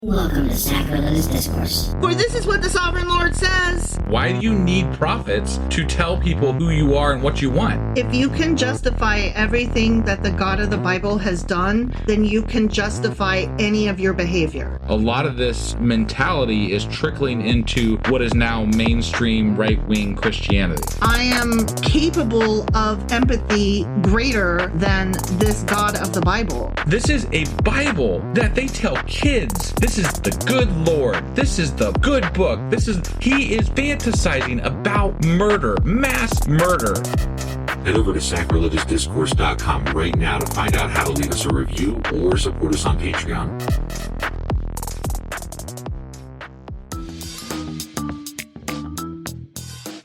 Welcome to Sacrilegious Discourse. For this is what the Sovereign Lord says. Why do you need prophets to tell people who you are and what you want? If you can justify everything that the God of the Bible has done, then you can justify any of your behavior. A lot of this mentality is trickling into what is now mainstream right-wing Christianity. I am capable of empathy greater than this God of the Bible. This is a Bible that they tell kids. This is the good Lord. This is the good book. He is fantasizing about murder, mass murder. Head over to sacrilegiousdiscourse.com right now to find out how to leave us a review or support us on Patreon.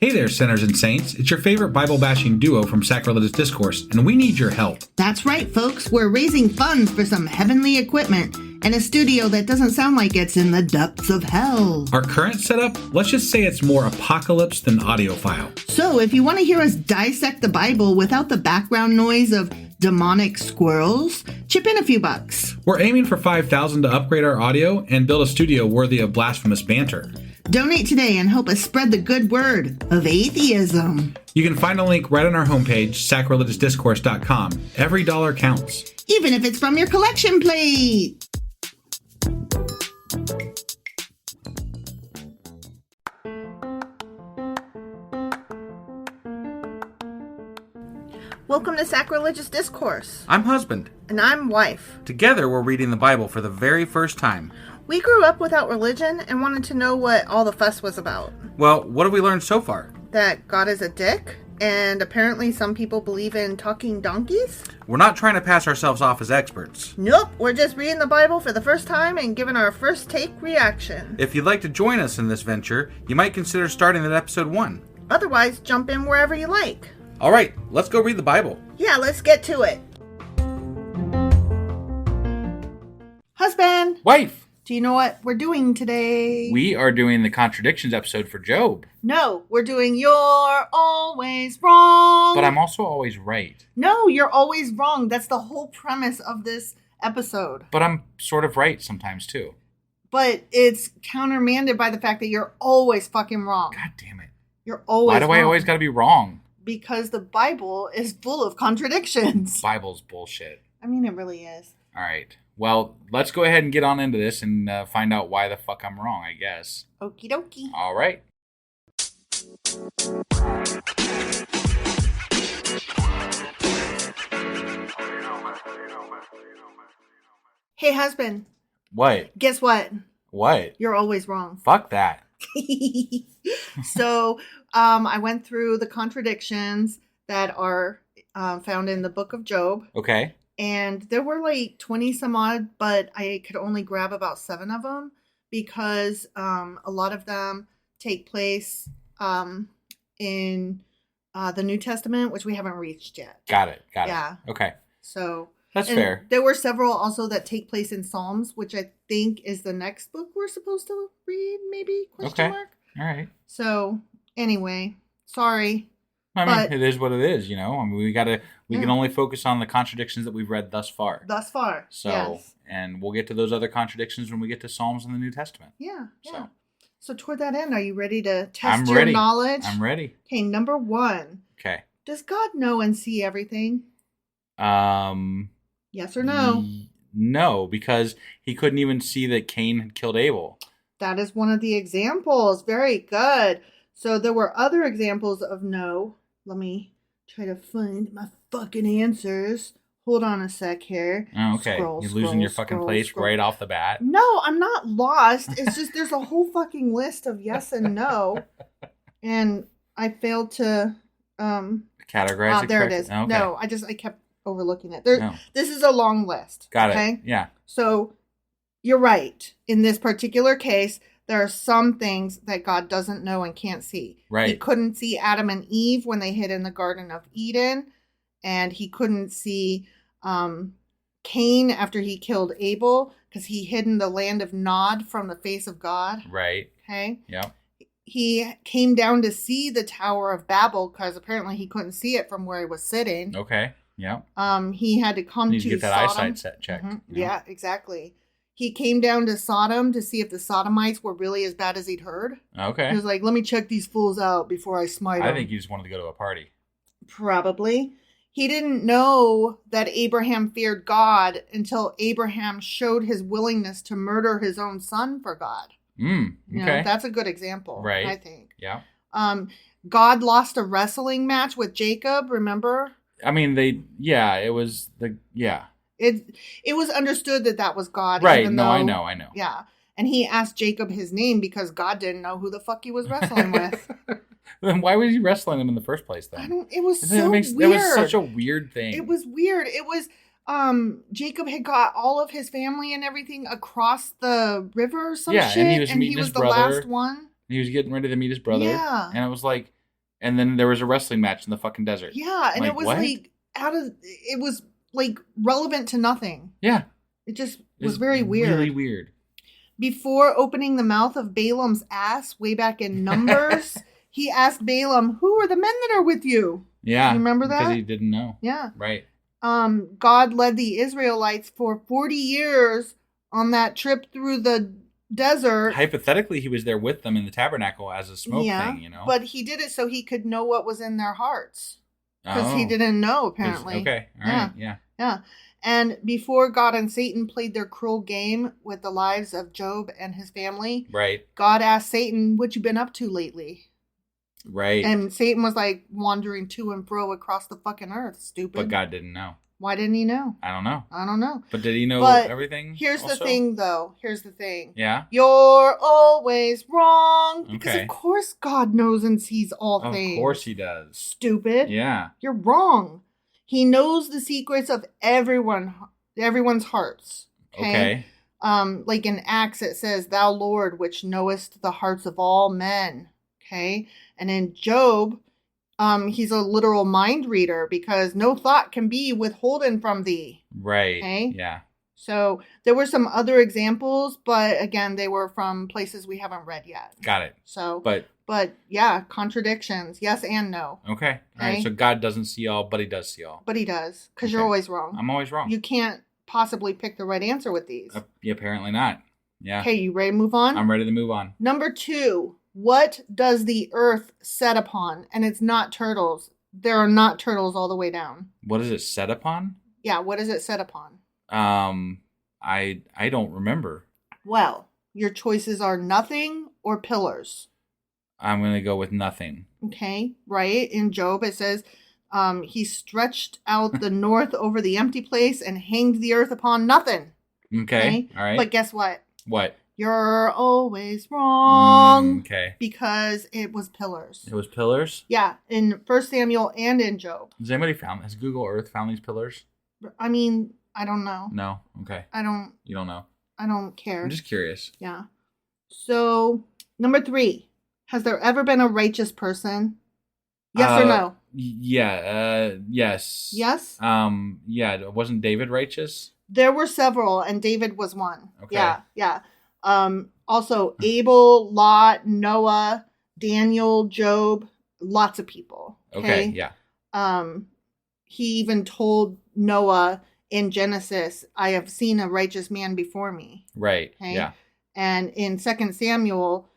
Hey there, sinners and saints. It's your favorite Bible-bashing duo from Sacrilegious Discourse, and we need your help. That's right, folks. We're raising funds for some heavenly equipment and a studio that doesn't sound like it's in the depths of hell. Our current setup, let's just say it's more apocalypse than audiophile. So if you want to hear us dissect the Bible without the background noise of demonic squirrels, chip in a few bucks. We're aiming for $5,000 to upgrade our audio and build a studio worthy of blasphemous banter. Donate today and help us spread the good word of atheism. You can find a link right on our homepage, sacrilegiousdiscourse.com. Every dollar counts. Even if it's from your collection plate. Welcome to Sacrilegious Discourse. I'm husband. And I'm wife. Together, we're reading the Bible for the very first time. We grew up without religion and wanted to know what all the fuss was about. Well, what have we learned so far? That God is a dick, and apparently some people believe in talking donkeys? We're not trying to pass ourselves off as experts. Nope, we're just reading the Bible for the first time and giving our first take reaction. If you'd like to join us in this venture, you might consider starting at episode 1. Otherwise, jump in wherever you like. All right, let's go read the Bible. Yeah, let's get to it. Husband! Wife! Do you know what we're doing today? We are doing the Contradictions episode for Job. No, we're doing You're Always Wrong. But I'm also always right. No, you're always wrong. That's the whole premise of this episode. But I'm sort of right sometimes too. But it's countermanded by the fact that you're always fucking wrong. God damn it. You're always Why do wrong. I always gotta be wrong? Because the Bible is full of contradictions. Bible's bullshit. I mean, it really is. All right. Well, let's go ahead and get on into this and find out why the fuck I'm wrong, I guess. Okie dokie. All right. Hey, husband. What? Guess what? What? You're always wrong. Fuck that. So, I went through the contradictions that are found in the book of Job. Okay. And there were like 20 some odd, but I could only grab about 7 of them because a lot of them take place in the New Testament, which we haven't reached yet. Got it. Yeah. Okay. So that's fair. There were several also that take place in Psalms, which I think is the next book we're supposed to read, maybe? Question mark? All right. So anyway, sorry. I mean, it is what it is, you know. I mean, we can only focus on the contradictions that we've read thus far. Thus far. So, yes. And we'll get to those other contradictions when we get to Psalms in the New Testament. Yeah. So toward that end, are you ready to test I'm your ready. knowledge? I'm ready. Okay, number 1. Okay. Does God know and see everything? Yes or no? No, because he couldn't even see that Cain had killed Abel. That is one of the examples. Very good. So there were other examples of no. Let me try to find my fucking answers. Hold on a sec here. Oh, okay. You're losing your fucking place right off the bat. No, I'm not lost. It's just there's a whole fucking list of yes and no. And I failed to categorize it. There correctly. it is. Okay. No, I kept overlooking it. This is a long list. Got okay? it. Yeah. So you're right. In this particular case, there are some things that God doesn't know and can't see. Right. He couldn't see Adam and Eve when they hid in the Garden of Eden. And he couldn't see Cain after he killed Abel because he hid in the land of Nod from the face of God. Right. Okay. Yep. He came down to see the Tower of Babel because apparently he couldn't see it from where he was sitting. Okay. Yep. He had to come Need to get that Sodom. eyesight checked. Mm-hmm. You know? Yeah, exactly. he came down to Sodom to see if the Sodomites were really as bad as he'd heard. Okay. He was like, let me check these fools out before I smite them. I think he just wanted to go to a party. Probably. He didn't know that Abraham feared God until Abraham showed his willingness to murder his own son for God. Okay. You know, that's a good example, right. I think. Yeah. God lost a wrestling match with Jacob, remember? I mean, it was It was understood that was God. Right. Even No, though, I know. Yeah. And he asked Jacob his name because God didn't know who the fuck he was wrestling with. Then why was he wrestling him in the first place then? It was so weird. That was such a weird thing. It was weird. It was, Jacob had got all of his family and everything across the river or some shit. And he was the brother. last one. He was getting ready to meet his brother. Yeah. And it was like, and then there was a wrestling match in the fucking desert. Yeah. And it was what? it was like relevant to nothing. Yeah. It just was very weird. Really weird. Before opening the mouth of Balaam's ass way back in Numbers, he asked Balaam, who are the men that are with you? Yeah. You remember that? Because he didn't know. Yeah. Right. God led the Israelites for 40 years on that trip through the desert. Hypothetically, he was there with them in the tabernacle as a smoke thing, you know? But he did it so he could know what was in their hearts. Because he didn't know, apparently. Okay. All right. Yeah. Yeah. And before God and Satan played their cruel game with the lives of Job and his family, right, God asked Satan, what you been up to lately? Right. And Satan was like wandering to and fro across the fucking earth, stupid. But God didn't know. Why didn't he know? I don't know. But did he know everything? Here's the thing, though. Here's the thing. Yeah? You're always wrong. Because Okay. of course God knows and sees all things. Of course he does. Stupid. Yeah. You're wrong. He knows the secrets of everyone's hearts. Okay. Like in Acts it says, Thou Lord, which knowest the hearts of all men. Okay. And in Job, he's a literal mind reader because no thought can be withholden from thee. Right. Okay. Yeah. So there were some other examples, but again, they were from places we haven't read yet. Got it. So, but yeah, contradictions, yes and no. Okay. All right. So God doesn't see all, but he does see all. But he does, because you're always wrong. I'm always wrong. You can't possibly pick the right answer with these. Apparently not. Yeah. Okay, you ready to move on? I'm ready to move on. Number 2, what does the earth set upon? And it's not turtles. There are not turtles all the way down. What is it set upon? Yeah, what is it set upon? I don't remember. Well, your choices are nothing or pillars. I'm going to go with nothing. Okay, right. In Job, it says, he stretched out the north over the empty place and hanged the earth upon nothing. Okay. All right. But guess what? What? You're always wrong. Okay. Because it was pillars. It was pillars? Yeah, in 1 Samuel and in Job. Has Google Earth found these pillars? I mean, I don't know. No? Okay. You don't know? I don't care. I'm just curious. Yeah. So, number 3. Has there ever been a righteous person? Yes or no? Yeah. Yes. Yes? Yeah. Wasn't David righteous? There were several, and David was one. Okay. Yeah. Also, Abel, Lot, Noah, Daniel, Job, lots of people. Okay, yeah. He even told Noah in Genesis, I have seen a righteous man before me. Right, okay? yeah. And in 2 Samuel,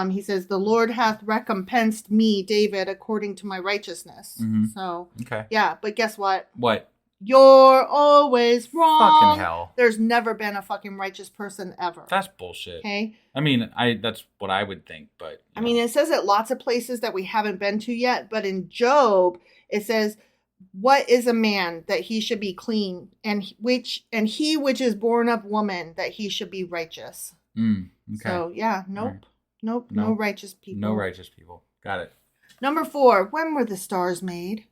he says, the Lord hath recompensed me, David, according to my righteousness. Mm-hmm. So, okay. Yeah, but guess what? What? You're always wrong. Fucking hell. There's never been a fucking righteous person ever. That's bullshit. Okay. I mean, that's what I would think, but... I mean, it says it lots of places that we haven't been to yet, but in Job, it says, what is a man that he should be clean, and he which is born of woman that he should be righteous. Okay. So, yeah, nope. No righteous people. No righteous people. Got it. Number 4, when were the stars made?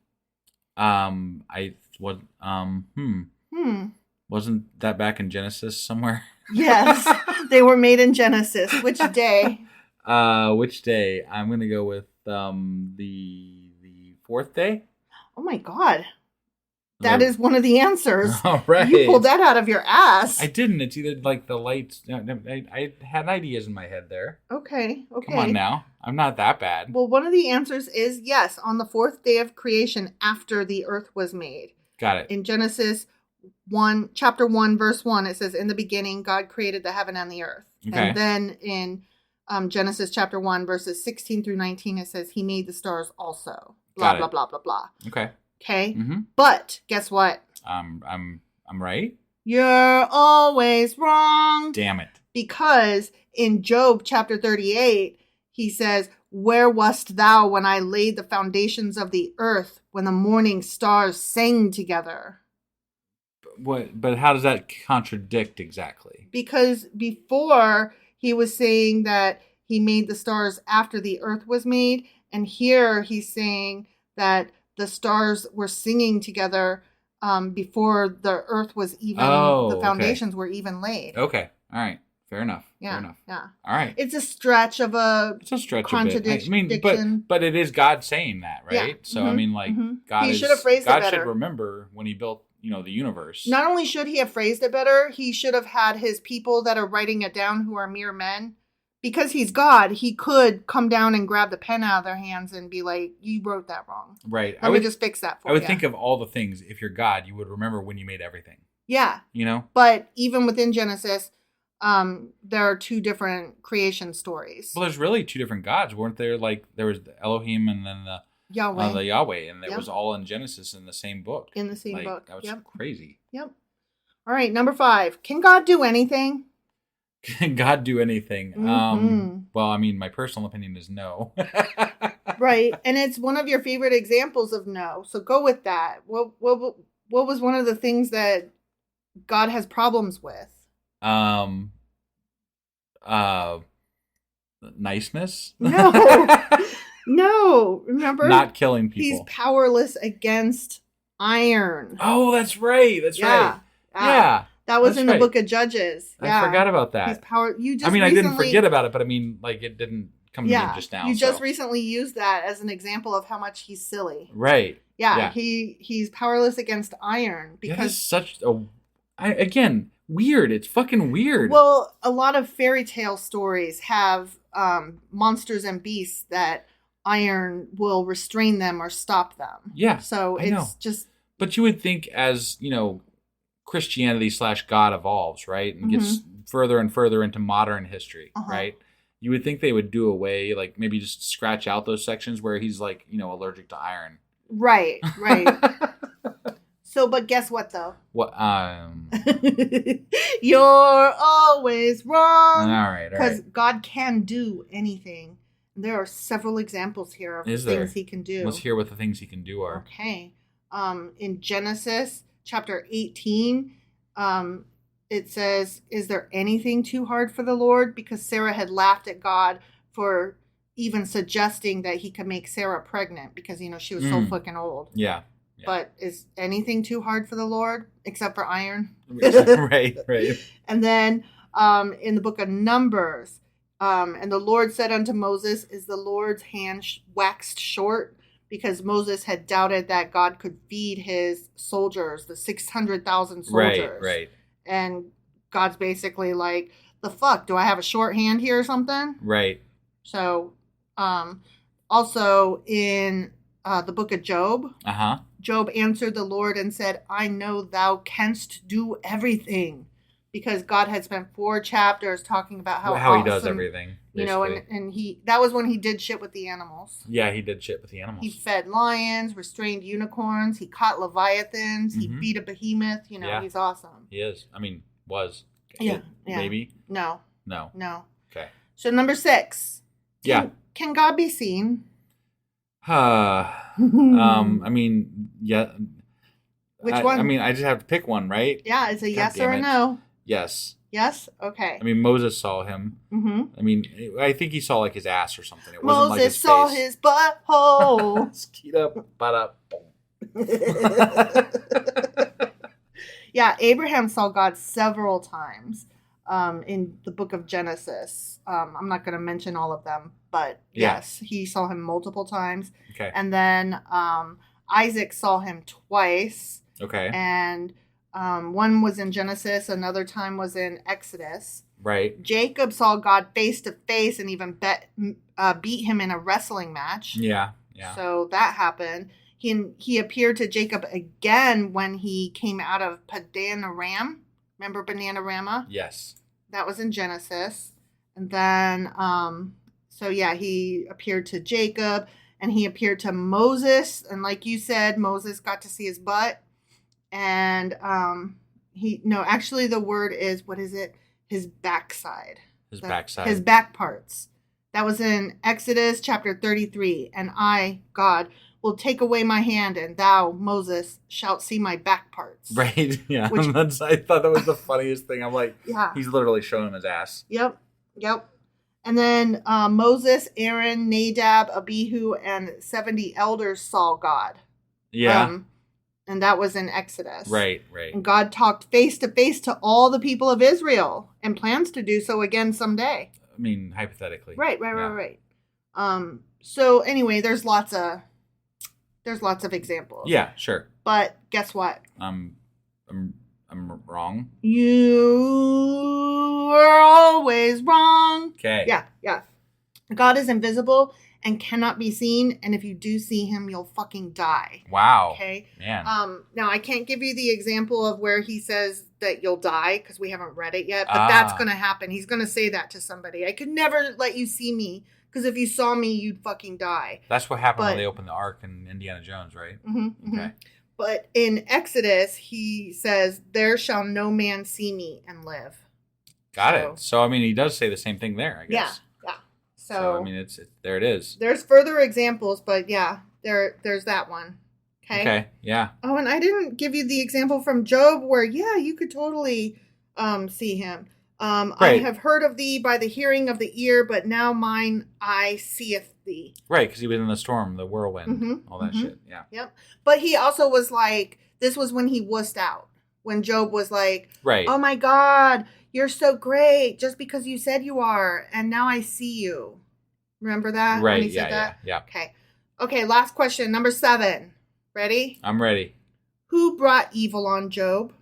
Wasn't that back in Genesis somewhere? Yes, they were made in Genesis. Which day? Which day? I'm gonna go with the 4th day. Oh my God, that is one of the answers. All right, you pulled that out of your ass. I didn't. It's either like the lights. I had ideas in my head there. Okay. Come on now, I'm not that bad. Well, one of the answers is yes, on the 4th day of creation after the earth was made. Got it. In Genesis chapter 1, verse 1, it says, in the beginning, God created the heaven and the earth. Okay. And then in Genesis chapter 1, verses 16 through 19, it says he made the stars also. Blah, Got blah, it. blah, blah, blah. Okay. Okay. Mm-hmm. But guess what? I'm right. You're always wrong. Damn it. Because in Job chapter 38, he says, where wast thou when I laid the foundations of the earth, when the morning stars sang together? What? But how does that contradict exactly? Because before he was saying that he made the stars after the earth was made, and here he's saying that the stars were singing together before the earth was even, the foundations were even laid. Okay. All right. Fair enough. Yeah. Fair enough. Yeah. All right. It's a stretch of a It's a stretch contradiction. a bit. I mean, but it is God saying that, right? Yeah. So I mean, like God He should have phrased it God better. should remember when he built, the universe. Not only should he have phrased it better, he should have had his people that are writing it down who are mere men. Because he's God, he could come down and grab the pen out of their hands and be like, you wrote that wrong. Right. Let me just fix that for you. I would think of all the things. If you're God, you would remember when you made everything. Yeah. But even within Genesis, there are two different creation stories. Well, there's really two different gods, weren't there? Like there was the Elohim and then the Yahweh, and it was all in Genesis in the same book. In the same book. That was crazy. Yep. All right, number 5. Can God do anything? Can God do anything? Mm-hmm. Well, I mean, my personal opinion is no. Right, and it's one of your favorite examples of no. So go with that. What was one of the things that God has problems with? Niceness? No. Remember? Not killing people. He's powerless against iron. Oh, that's right. Right. Yeah. That was in the book of Judges. I forgot about that. He's I didn't forget about it, but I mean, like, it didn't come to me just now. You just recently used that as an example of how much he's silly. Right. Yeah. He's powerless against iron because such a again, weird. It's fucking weird. Well, a lot of fairy tale stories have monsters and beasts that iron will restrain them or stop them. Yeah. So it's just. But you would think as Christianity / God evolves, right, and gets further and further into modern history, right? You would think they would do away, like maybe just scratch out those sections where he's like, allergic to iron. Right. So, but guess what though? What? You're always wrong. All right. Because God can do anything. There are several examples here of things he can do. Let's hear what the things he can do are. Okay. In Genesis chapter 18, it says, is there anything too hard for the Lord? Because Sarah had laughed at God for even suggesting that he could make Sarah pregnant because, she was so fucking old. Yeah. But is anything too hard for the Lord except for iron? Right. And then in the book of Numbers, and the Lord said unto Moses, is the Lord's hand waxed short? Because Moses had doubted that God could feed his soldiers, the 600,000 soldiers. Right. And God's basically like, the fuck? Do I have a short hand here or something? Right. So, also in the book of Job, Job answered the Lord and said, I know thou canst do everything. Because God had spent 4 chapters talking about how he awesome, does everything. And that was when he did shit with the animals. Yeah, he did shit with the animals. He fed lions, restrained unicorns, he caught leviathans, he beat a behemoth. He's awesome. He is. I mean, was. Yeah. Maybe? No. Okay. So number 6. Can God be seen? I mean, yeah. Which one? I mean, I just have to pick one, right? Yeah, it's a yes or a no. Yes. Yes? Okay. I mean, Moses saw him. Mm-hmm. I mean, I think he saw like his ass or something. It wasn't Moses like saw his butthole. Skeet up, butt up. Yeah, Abraham saw God several times in the book of Genesis. I'm not going to mention all of them, but yes, he saw him multiple times. Okay. And then Isaac saw him twice. Okay. And one was in Genesis, another time was in Exodus. Right. Jacob saw God face to face and even beat him in a wrestling match. Yeah. So that happened. He appeared to Jacob again when he came out of Padanaram. Remember Bananarama? Yes. That was in Genesis. And then, he appeared to Jacob, and he appeared to Moses. And like you said, Moses got to see his butt. And actually the word is, what is it? His backside. His back parts. That was in Exodus chapter 33. And I, God, will take away my hand, and thou, Moses, shalt see my back parts. Right, yeah. I thought that was the funniest thing. I'm like, he's literally showing him his ass. Yep. And then Moses, Aaron, Nadab, Abihu, and 70 elders saw God. Yeah. And that was in Exodus. Right. And God talked face to face to all the people of Israel and plans to do so again someday. I mean, hypothetically. Right. So anyway, there's lots of examples. Yeah, sure. But guess what? I'm wrong. You are always wrong. Okay. Yeah. God is invisible and cannot be seen, and if you do see him, you'll fucking die. Wow. Okay. Man. Now I can't give you the example of where he says that you'll die because we haven't read it yet, but that's going to happen. He's going to say that to somebody. I could never let you see me because if you saw me, you'd fucking die. That's what happened when they opened the Ark in Indiana Jones, right? Mm-hmm, okay. But in Exodus, he says, "There shall no man see me and live." Got it. So I mean, he does say the same thing there, I guess. Yeah. So I mean, it's there. It is. There's further examples, but there's that one. Okay. Yeah. Oh, and I didn't give you the example from Job where you could totally see him. Right. I have heard of thee by the hearing of the ear, but now mine eye seeth thee. Right, because he was in the storm, the whirlwind, all that shit. Yeah. Yep. But he also was like, this was when he wussed out. When Job was like, right. Oh my God, you're so great just because you said you are, and now I see you. Remember that? Right, when he said that? Yeah. Okay, last question, number 7. Ready? I'm ready. Who brought evil on Job?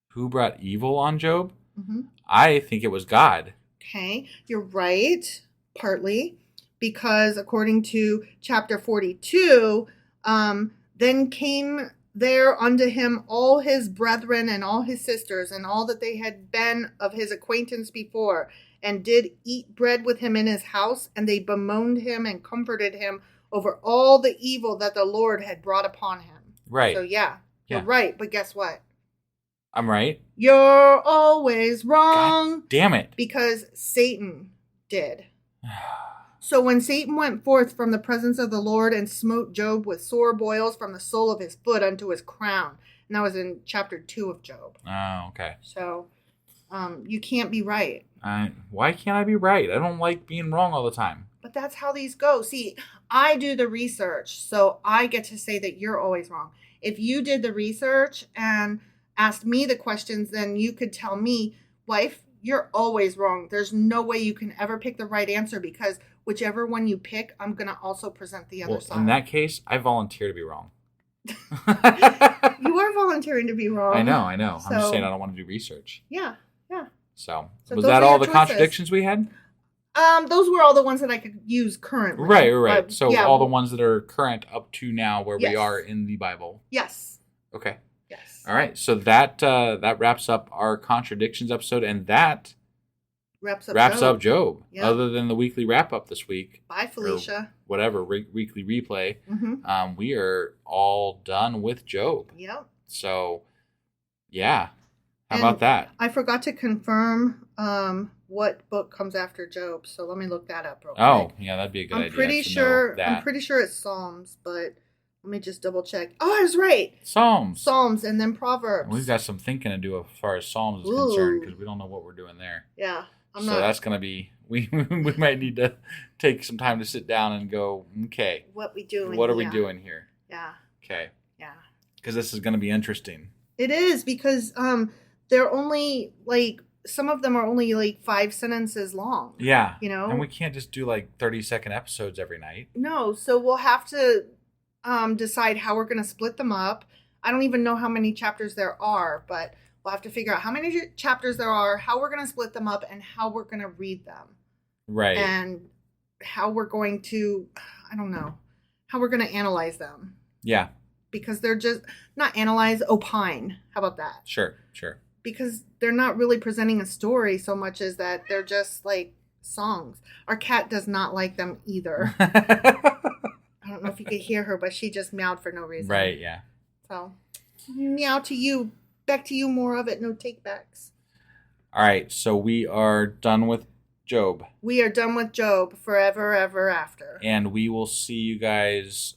Who brought evil on Job? Mm-hmm. I think it was God. Okay, you're right, partly, because according to chapter 42, then came there unto him all his brethren and all his sisters and all that they had been of his acquaintance before, and did eat bread with him in his house, and they bemoaned him and comforted him over all the evil that the Lord had brought upon him. Right. So you're right, but guess what? I'm right. You're always wrong. God damn it. Because Satan did. So when Satan went forth from the presence of the Lord and smote Job with sore boils from the sole of his foot unto his crown. And that was in chapter 2 of Job. Oh, okay. So you can't be right. Why can't I be right? I don't like being wrong all the time. But that's how these go. See, I do the research, so I get to say that you're always wrong. If you did the research and asked me the questions, then you could tell me, wife, you're always wrong. There's no way you can ever pick the right answer because whichever one you pick, I'm going to also present the other side. In that case, I volunteer to be wrong. You are volunteering to be wrong. I know. So, I'm just saying I don't want to do research. Yeah. So was that all the contradictions we had? Those were all the ones that I could use currently. Right. So all the ones that are current up to now where we are in the Bible. Yes. Okay. Yes. All right. So that wraps up our contradictions episode, and that wraps up Job. Yep. Other than the weekly wrap up this week. Bye, Felicia. Whatever weekly replay. Mm-hmm. We are all done with Job. Yep. So, yeah. How about that? I forgot to confirm what book comes after Job, so let me look that up real quick. Oh, yeah, that'd be a good idea. I'm pretty sure it's Psalms, but let me just double check. Oh, I was right. Psalms and then Proverbs. We've got some thinking to do as far as Psalms is concerned because we don't know what we're doing there. Yeah. That's going to be, we might need to take some time to sit down and go, okay. What are we doing here? Yeah. Okay. Yeah. Because this is going to be interesting. It is because they're only some of them are only 5 sentences long. Yeah. You know? And we can't just do 30-second episodes every night. No. So we'll have to decide how we're going to split them up. I don't even know how many chapters there are, but we'll have to figure out how many chapters there are, how we're going to split them up, and how we're going to read them. Right. And how we're going to, how we're going to analyze them. Yeah. Because they're just not analyze, opine. How about that? Sure. Because they're not really presenting a story so much as that they're just like songs. Our cat does not like them either. I don't know if you could hear her, but she just meowed for no reason. Right, yeah. So, meow to you. Back to you, more of it. No take-backs. All right, so we are done with Job. We are done with Job forever, ever after. And we will see you guys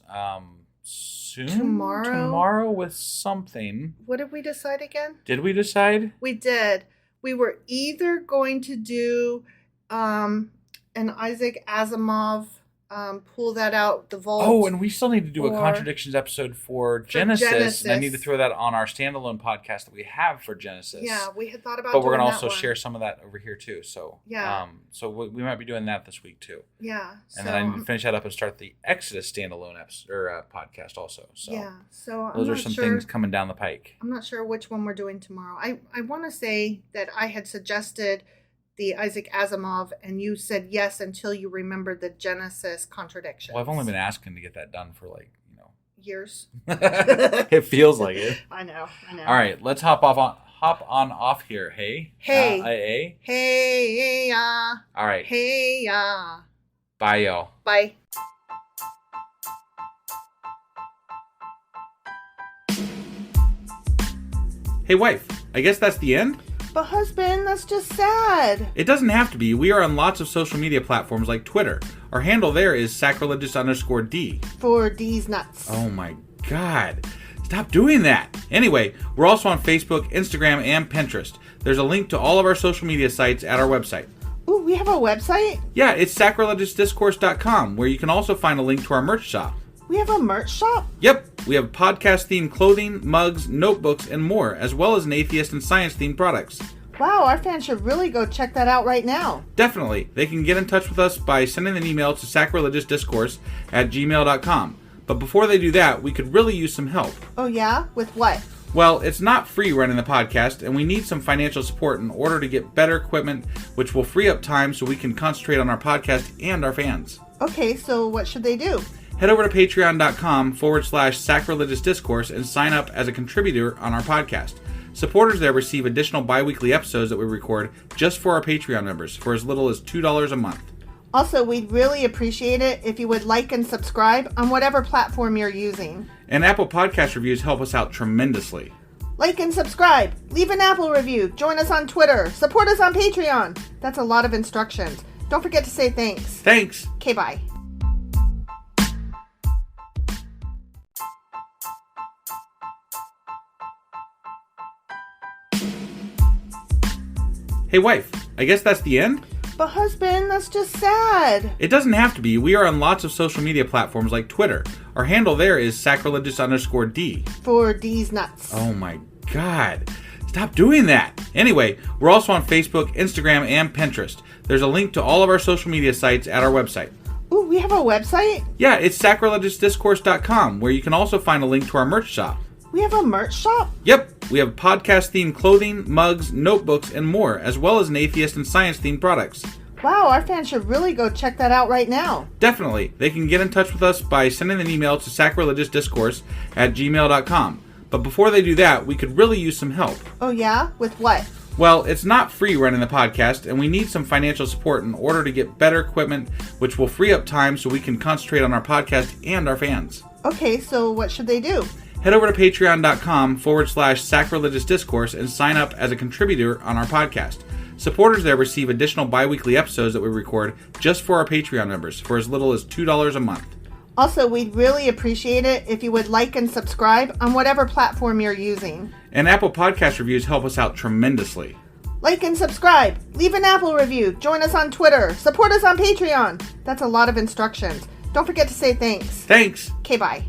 soon? Tomorrow with something. What did we decide again? Did we decide? We did. We were either going to do an Isaac Asimov, pull that out, the vault. Oh, and we still need to do a Contradictions episode for Genesis. And I need to throw that on our standalone podcast that we have for Genesis. Yeah, we had thought about but we're going going to to also share some of that over here too. So yeah. So we might be doing that this week too. Yeah. And then I need to finish that up and start the Exodus standalone episode or podcast also. So yeah. So those are some things coming down the pike. I'm not sure which one we're doing tomorrow. I want to say that I had suggested the Isaac Asimov, and you said yes until you remembered the Genesis Contradictions. Well, I've only been asking to get that done for years. It feels like it. I know. All right, let's hop on off here. Hey. Hey. Hey. All right. Hey. Bye, y'all. Bye. Hey, wife, I guess that's the end? But husband, that's just sad. It doesn't have to be. We are on lots of social media platforms like Twitter. Our handle there is sacrilegious_D. For D's nuts. Oh my God. Stop doing that. Anyway, we're also on Facebook, Instagram, and Pinterest. There's a link to all of our social media sites at our website. Ooh, we have a website? Yeah, it's sacrilegiousdiscourse.com, where you can also find a link to our merch shop. We have a merch shop? Yep, we have podcast-themed clothing, mugs, notebooks, and more, as well as an atheist and science-themed products. Wow, our fans should really go check that out right now. Definitely. They can get in touch with us by sending an email to sacrilegiousdiscourse@gmail.com. But before they do that, we could really use some help. Oh yeah? With what? Well, it's not free running the podcast, and we need some financial support in order to get better equipment, which will free up time so we can concentrate on our podcast and our fans. Okay, so what should they do? Head over to patreon.com/sacrilegiousdiscourse and sign up as a contributor on our podcast. Supporters there receive additional bi-weekly episodes that we record just for our Patreon members for as little as $2 a month. Also, we'd really appreciate it if you would like and subscribe on whatever platform you're using. And Apple Podcast reviews help us out tremendously. Like and subscribe. Leave an Apple review. Join us on Twitter. Support us on Patreon. That's a lot of instructions. Don't forget to say thanks. Thanks. Okay, bye. Hey, wife, I guess that's the end? But husband, that's just sad. It doesn't have to be. We are on lots of social media platforms like Twitter. Our handle there is sacrilegious_D. For D's nuts. Oh my God. Stop doing that. Anyway, we're also on Facebook, Instagram, and Pinterest. There's a link to all of our social media sites at our website. Ooh, we have a website? Yeah, it's sacrilegiousdiscourse.com, where you can also find a link to our merch shop. We have a merch shop? Yep, we have podcast-themed clothing, mugs, notebooks, and more, as well as an atheist and science-themed products. Wow, our fans should really go check that out right now. Definitely. They can get in touch with us by sending an email to sacrilegiousdiscourse@gmail.com. But before they do that, we could really use some help. Oh yeah? With what? Well, it's not free running the podcast, and we need some financial support in order to get better equipment, which will free up time so we can concentrate on our podcast and our fans. Okay, so what should they do? Head over to patreon.com/sacrilegiousdiscourse and sign up as a contributor on our podcast. Supporters there receive additional bi-weekly episodes that we record just for our Patreon members for as little as $2 a month. Also, we'd really appreciate it if you would like and subscribe on whatever platform you're using. And Apple Podcast reviews help us out tremendously. Like and subscribe. Leave an Apple review. Join us on Twitter. Support us on Patreon. That's a lot of instructions. Don't forget to say thanks. Thanks. Okay, bye.